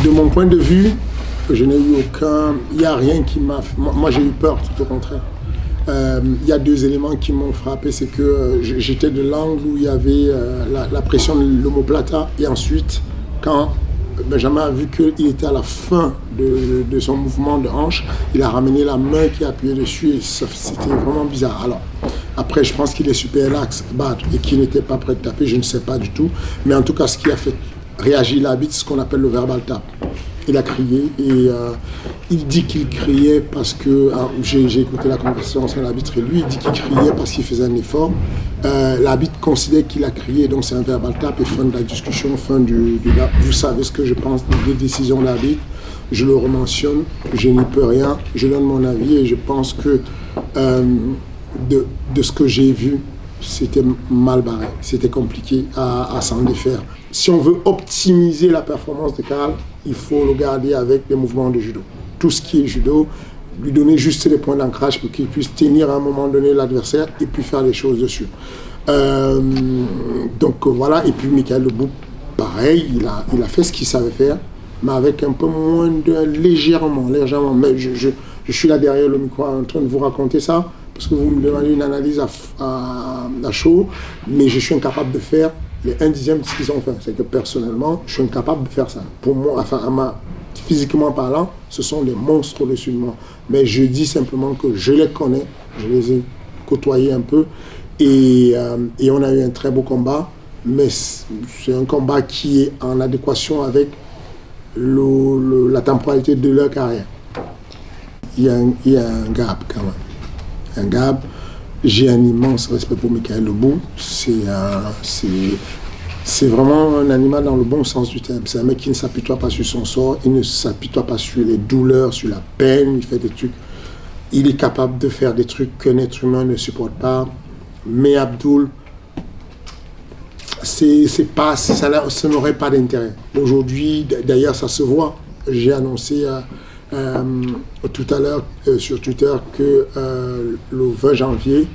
De mon point de vue, je n'ai eu aucun... Il n'y a rien qui m'a... Moi, j'ai eu peur, tout au contraire. Il y a deux éléments qui m'ont frappé. C'est que j'étais de l'angle où il y avait la pression de l'omoplata. Et ensuite, quand Benjamin a vu qu'il était à la fin de son mouvement de hanche, il a ramené la main qui a appuyé dessus. Et c'était vraiment bizarre. Alors, après, je pense qu'il est super lax, et qu'il n'était pas prêt de taper. Je ne sais pas du tout. Mais en tout cas, ce qui a fait réagir l'arbitre, c'est ce qu'on appelle le verbal tap. Il a crié et il dit qu'il criait parce que... J'ai écouté la conversation entre l'arbitre et lui. Il dit qu'il criait parce qu'il faisait un effort. L'arbitre considère qu'il a crié, donc c'est un verbal tap et fin de la discussion, fin du vous savez ce que je pense des décisions de l'arbitre. Je le rementionne, je n'y peux rien. Je donne mon avis et je pense que de ce que j'ai vu, c'était mal barré, c'était compliqué à s'en défaire. Si on veut optimiser la performance de Karl, il faut le garder avec les mouvements de judo. Tout ce qui est judo, lui donner juste les points d'ancrage pour qu'il puisse tenir à un moment donné l'adversaire et puis faire des choses dessus. Donc voilà, et puis Michael Lebou, pareil, il a fait ce qu'il savait faire, mais avec un peu moins de... légèrement, mais je suis là derrière le micro en train de vous raconter ça, parce que vous me demandez une analyse à chaud, mais je suis incapable de faire les 1/10 de ce qu'ils ont fait. C'est que personnellement, je suis incapable de faire ça. Pour moi, physiquement parlant, ce sont des monstres au-dessus de moi. Mais je dis simplement que je les connais, je les ai côtoyés un peu, et on a eu un très beau combat, mais c'est un combat qui est en adéquation avec la temporalité de leur carrière. Il y a un gap quand même. Un gap. J'ai un immense respect pour Michael Lebou. C'est vraiment un animal dans le bon sens du terme. C'est un mec qui ne s'apitoie pas sur son sort, il ne s'apitoie pas sur les douleurs, sur la peine, il fait des trucs. Il est capable de faire des trucs qu'un être humain ne supporte pas. Mais Abdul, ça n'aurait pas d'intérêt. Aujourd'hui, d'ailleurs, ça se voit. J'ai annoncé tout à l'heure sur Twitter que le 20 janvier,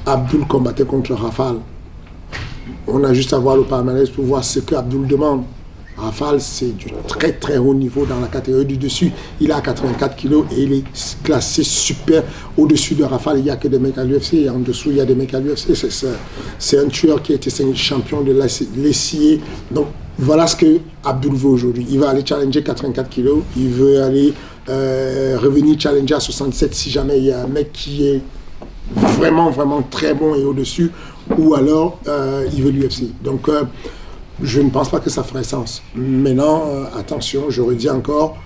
Abdul combattait contre Rafal. On a juste à voir le palmarès pour voir ce qu'Abdul demande. Rafal, c'est du très très haut niveau dans la catégorie du dessus. Il a 84 kilos et il est classé super. Au-dessus de Rafal, il n'y a que des mecs à l'UFC et en dessous, il y a des mecs à l'UFC. C'est un tueur qui a été champion de l'essier. Donc voilà ce que Abdul veut aujourd'hui. Il va aller challenger 84 kilos. Il veut aller revenir challenger à 67 si jamais il y a un mec qui est vraiment vraiment très bon et au-dessus. Ou alors il veut l'UFC. Donc je ne pense pas que ça ferait sens. Maintenant, attention, je redis encore,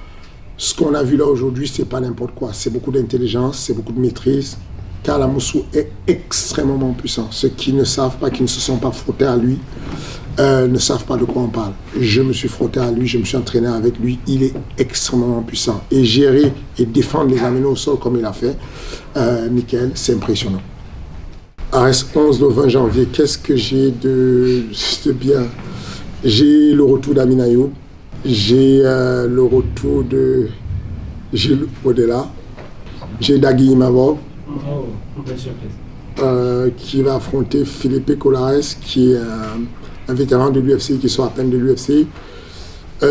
ce qu'on a vu là aujourd'hui, c'est pas n'importe quoi. C'est beaucoup d'intelligence, c'est beaucoup de maîtrise. Karl Amosou est extrêmement puissant. Ceux qui ne savent pas, qui ne se sont pas frottés à lui, ne savent pas de quoi on parle. Je me suis frotté à lui, je me suis entraîné avec lui. Il est extrêmement puissant. Et gérer et défendre les amener au sol comme il a fait, Michael, c'est impressionnant. ARES 11 le 20 janvier, qu'est-ce que j'ai de bien? J'ai le retour d'Amin Ayoub, j'ai le retour de Gilles Odela, j'ai Dagui Imavov, qui va affronter Felipe Colares, qui est un vétéran de l'UFC, qui sort à peine de l'UFC.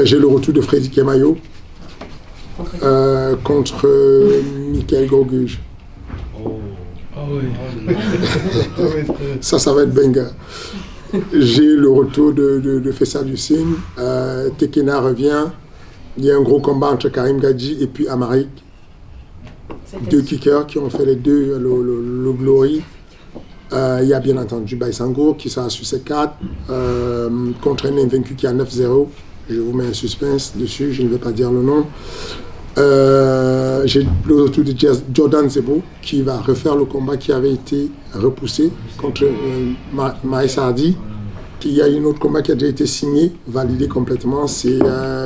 J'ai le retour de Freddy Kemayo contre Michael Gorguge. Ça va être banger. J'ai le retour de Fessa Dussine. Tekena revient. Il y a un gros combat entre Karim Gadji et puis Amarik. Deux kickers qui ont fait les deux, le Glory. Il y a bien entendu Baisango qui sera sur C4 contre un invaincu qui a 9-0. Je vous mets un suspense dessus, je ne vais pas dire le nom. J'ai le retour de Jordan Zebo qui va refaire le combat qui avait été repoussé contre Maïs Hardy. Il y a un autre combat qui a déjà été signé, validé complètement, c'est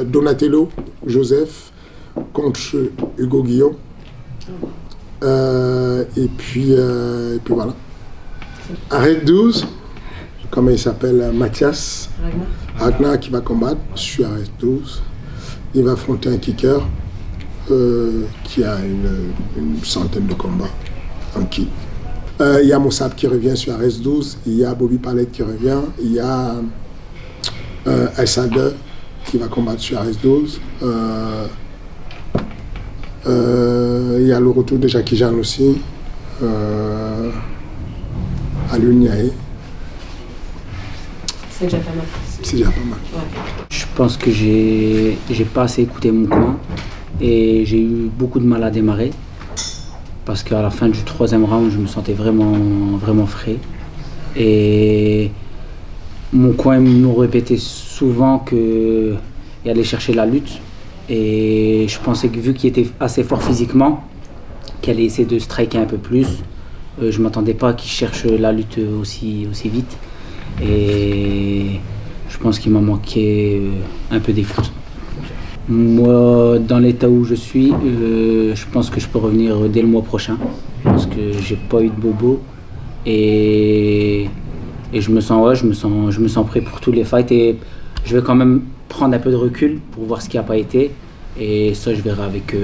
Donatello Joseph contre Hugo Guillaume. Et puis voilà. Arrête 12, comment il s'appelle, Mathias Ragnar qui va combattre sur Arrête 12. Il va affronter un kicker qui a une centaine de combats en kick. Il y a Moussab qui revient sur RS12, il y a Bobby Palette qui revient, il y a Aïssader qui va combattre sur RS12. Il y a le retour de Jackie Jeanne aussi, à l'Uniae. C'est déjà pas mal. C'est déjà pas mal. Ouais. Je pense que j'ai pas assez écouté mon coin et j'ai eu beaucoup de mal à démarrer parce qu'à la fin du 3e round, je me sentais vraiment frais. Et mon coin nous répétait souvent qu'il allait chercher la lutte. Et je pensais que vu qu'il était assez fort physiquement, qu'il allait essayer de striker un peu plus. Je ne m'attendais pas qu'il cherche la lutte aussi vite. Et je pense qu'il m'a manqué un peu d'écoute. Moi, dans l'état où je suis, je pense que je peux revenir dès le mois prochain. Parce que j'ai pas eu de bobo. Et je me sens prêt pour tous les fights. Et je vais quand même prendre un peu de recul pour voir ce qui n'a pas été. Et ça, je verrai avec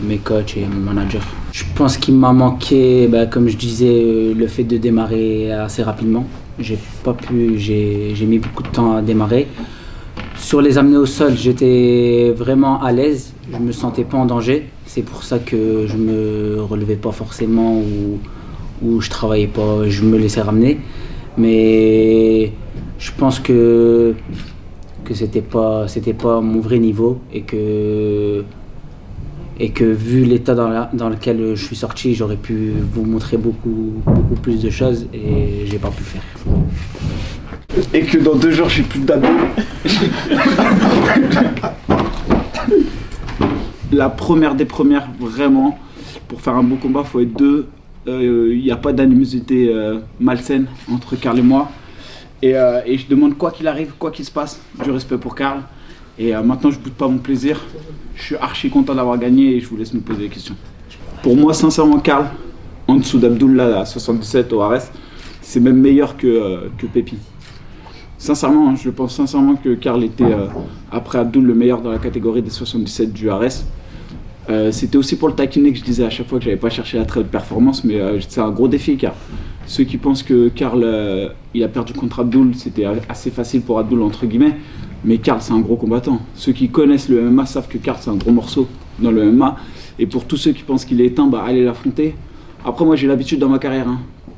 mes coachs et mon manager. Je pense qu'il m'a manqué, comme je disais, le fait de démarrer assez rapidement. J'ai mis beaucoup de temps à démarrer. Sur les amener au sol, j'étais vraiment à l'aise. Je me sentais pas en danger. C'est pour ça que je me relevais pas forcément ou je travaillais pas, je me laissais ramener. Mais je pense que c'était pas mon vrai niveau et que vu l'état dans lequel je suis sorti, j'aurais pu vous montrer beaucoup plus de choses et j'ai pas pu le faire. Et que dans 2 jours, je suis plus d'ado. La première des premières, vraiment, pour faire un beau combat, il faut être 2. Il n'y a pas d'animosité malsaine entre Karl et moi. Et je demande quoi qu'il arrive, quoi qu'il se passe, du respect pour Karl. Et maintenant, je ne boude pas mon plaisir. Je suis archi content d'avoir gagné et je vous laisse me poser des questions. Pour moi, sincèrement, Karl, en dessous d'Abdullah à 77 au RS, c'est même meilleur que Pépi. Sincèrement, je pense sincèrement que Karl était, après Abdul, le meilleur dans la catégorie des 77 du RS. C'était aussi pour le taquiner que je disais à chaque fois que je n'avais pas cherché la très haute performance, mais c'est un gros défi, car ceux qui pensent que Karl il a perdu contre Abdul, c'était assez facile pour Abdul, entre guillemets, mais Karl, c'est un gros combattant. Ceux qui connaissent le MMA savent que Karl, c'est un gros morceau dans le MMA, et pour tous ceux qui pensent qu'il est éteint, allez l'affronter. Après, moi, j'ai l'habitude dans ma carrière.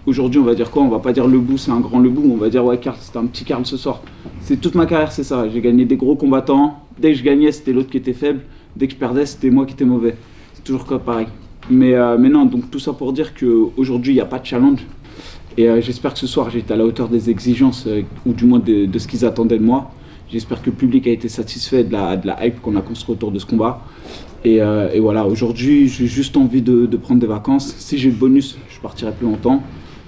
Aujourd'hui, on va dire quoi? On va pas dire le bout, c'est un grand le bout, on va dire ouais, Karl, c'était un petit Karl ce soir. C'est toute ma carrière, c'est ça. J'ai gagné des gros combattants. Dès que je gagnais, c'était l'autre qui était faible. Dès que je perdais, c'était moi qui étais mauvais. C'est toujours quoi pareil. Mais non, donc tout ça pour dire qu'aujourd'hui, il n'y a pas de challenge. Et j'espère que ce soir, j'ai été à la hauteur des exigences, ou du moins de ce qu'ils attendaient de moi. J'espère que le public a été satisfait de la hype qu'on a construite autour de ce combat. Et voilà, aujourd'hui, j'ai juste envie de prendre des vacances. Si j'ai le bonus, je partirai plus longtemps.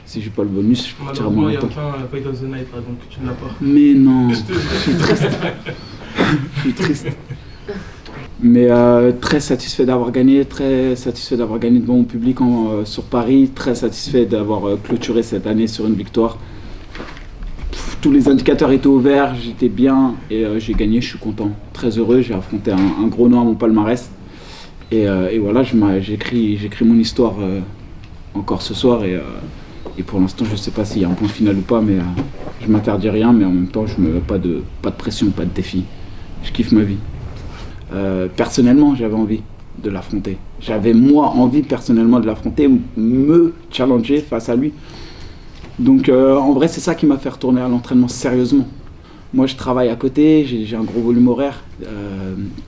Si j'ai pas le bonus, je partirai moins longtemps. Il y a aucun Fight of the Night, donc tu ne l'as pas. Mais non, je suis triste. Je suis triste. Mais très satisfait d'avoir gagné, devant mon public sur Paris, très satisfait d'avoir clôturé cette année sur une victoire. Tous les indicateurs étaient ouverts, j'étais bien et j'ai gagné, je suis content, très heureux. J'ai affronté un gros nom à mon palmarès et voilà, j'ai écrit mon histoire encore ce soir et pour l'instant je ne sais pas s'il y a un point final ou pas, mais je m'interdis rien, mais en même temps je me pas de pression, pas de défi, je kiffe ma vie. Personnellement, j'avais envie de l'affronter. J'avais moi envie personnellement de l'affronter, me challenger face à lui. Donc en vrai, c'est ça qui m'a fait retourner à l'entraînement sérieusement. Moi, je travaille à côté, j'ai un gros volume horaire.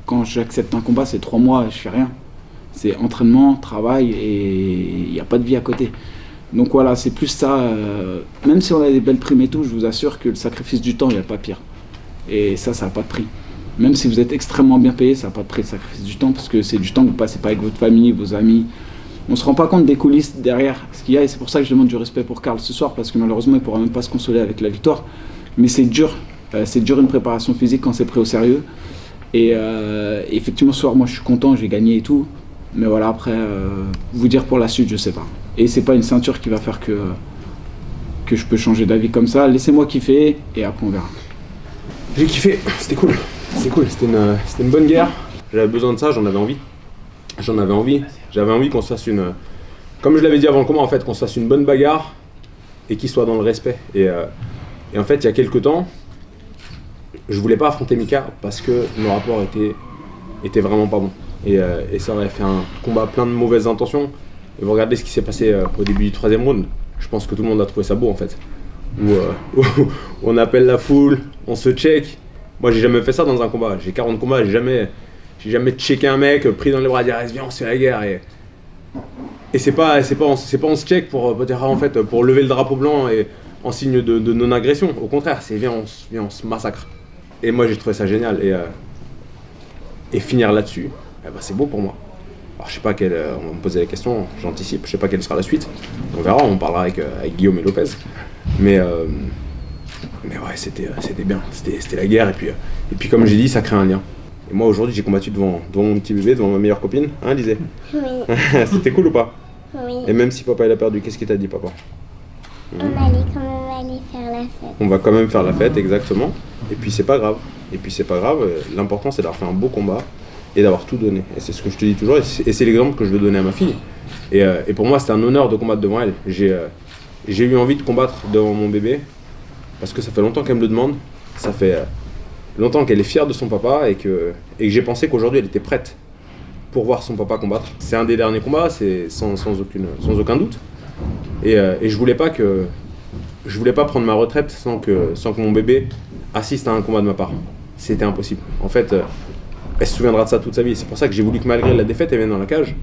Quand j'accepte un combat, c'est 3 mois, je fais rien. C'est entraînement, travail et il n'y a pas de vie à côté. Donc voilà, c'est plus ça. Même si on a des belles primes et tout, je vous assure que le sacrifice du temps, il n'y a pas pire. Et ça n'a pas de prix. Même si vous êtes extrêmement bien payé, ça n'a pas de prix, le sacrifice du temps, parce que c'est du temps que vous passez pas avec votre famille, vos amis. On ne se rend pas compte des coulisses derrière ce qu'il y a, et c'est pour ça que je demande du respect pour Karl ce soir, parce que malheureusement, il ne pourra même pas se consoler avec la victoire. Mais c'est dur une préparation physique quand c'est pris au sérieux. Et effectivement, ce soir, moi, je suis content, j'ai gagné et tout. Mais voilà, après, vous dire pour la suite, je ne sais pas. Et c'est pas une ceinture qui va faire que je peux changer d'avis comme ça. Laissez-moi kiffer, et après, on verra. J'ai kiffé, c'était cool. C'est cool, c'était une bonne guerre. J'avais besoin de ça, j'en avais envie. J'avais envie qu'on se fasse comme je l'avais dit avant le combat, en fait, qu'on se fasse une bonne bagarre et qu'il soit dans le respect. Et en fait, il y a quelques temps, je voulais pas affronter Mika parce que le rapport était vraiment pas bon. Et ça aurait fait un combat plein de mauvaises intentions. Et vous regardez ce qui s'est passé au début du 3e round. Je pense que tout le monde a trouvé ça beau en fait. Où on appelle la foule, on se check. Moi j'ai jamais fait ça dans un combat. J'ai 40 combats, j'ai jamais checké un mec, pris dans les bras, dire viens on se fait la guerre. Et c'est pas on se check pour dire en fait pour lever le drapeau blanc et en signe de non-agression. Au contraire, c'est viens on se massacre. Et moi j'ai trouvé ça génial et finir là-dessus, c'est beau pour moi. Alors je sais pas on va me poser la question, j'anticipe, je sais pas quelle sera la suite. On verra, on parlera avec Guillaume et Lopez. Mais ouais, c'était bien, c'était la guerre et puis comme j'ai dit, ça crée un lien. Et moi aujourd'hui j'ai combattu devant mon petit bébé, devant ma meilleure copine, hein Lisée? Oui. C'était cool ou pas? Oui. Et même si papa il a perdu, qu'est-ce qu'il t'a dit papa? On allait quand même aller faire la fête. On va quand même faire la fête, exactement. Et puis c'est pas grave. L'important c'est d'avoir fait un beau combat et d'avoir tout donné. Et c'est ce que je te dis toujours, et c'est l'exemple que je veux donner à ma fille. Et pour moi c'était un honneur de combattre devant elle. J'ai eu envie de combattre devant mon bébé, parce que ça fait longtemps qu'elle me le demande. Ça fait longtemps qu'elle est fière de son papa et que j'ai pensé qu'aujourd'hui elle était prête pour voir son papa combattre. C'est un des derniers combats, c'est sans aucun doute. Et je voulais pas prendre ma retraite sans que mon bébé assiste à un combat de ma part. C'était impossible. En fait, elle se souviendra de ça toute sa vie. C'est pour ça que j'ai voulu que malgré la défaite, elle vienne dans la cage,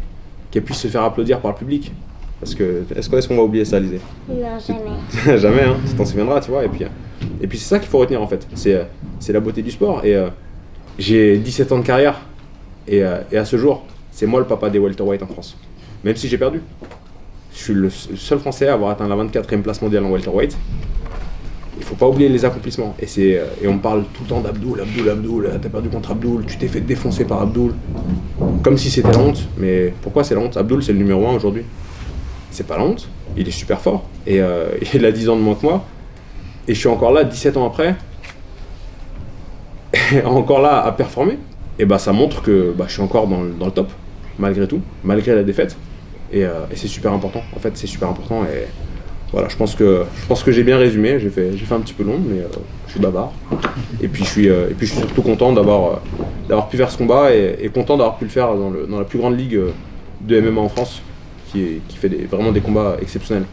qu'elle puisse se faire applaudir par le public. Parce que est-ce qu'on va oublier ça, Lisée? Non, jamais. Jamais, hein. Tu t'en souviendras, tu vois. Et puis c'est ça qu'il faut retenir en fait. C'est la beauté du sport. Et j'ai 17 ans de carrière. Et à ce jour, c'est moi le papa des welterweight en France. Même si j'ai perdu. Je suis le seul Français à avoir atteint la 24e place mondiale en welterweight. Il faut pas oublier les accomplissements. Et on parle tout le temps d'Abdoul, t'as perdu contre Abdoul, tu t'es fait défoncer par Abdoul. Comme si c'était la honte. Mais pourquoi c'est la honte? Abdoul c'est le numéro 1 aujourd'hui. C'est pas la honte, il est super fort. Et il a 10 ans de moins que moi. Et je suis encore là 17 ans après. Encore là à performer. Et ça montre que je suis encore dans le top, malgré tout, malgré la défaite. Et c'est super important, en fait c'est super important. Et voilà, je pense que j'ai bien résumé, j'ai fait un petit peu long, mais je suis bavard. Et puis je suis surtout content d'avoir pu faire ce combat et content d'avoir pu le faire dans la plus grande ligue de MMA en France, qui fait vraiment des combats exceptionnels.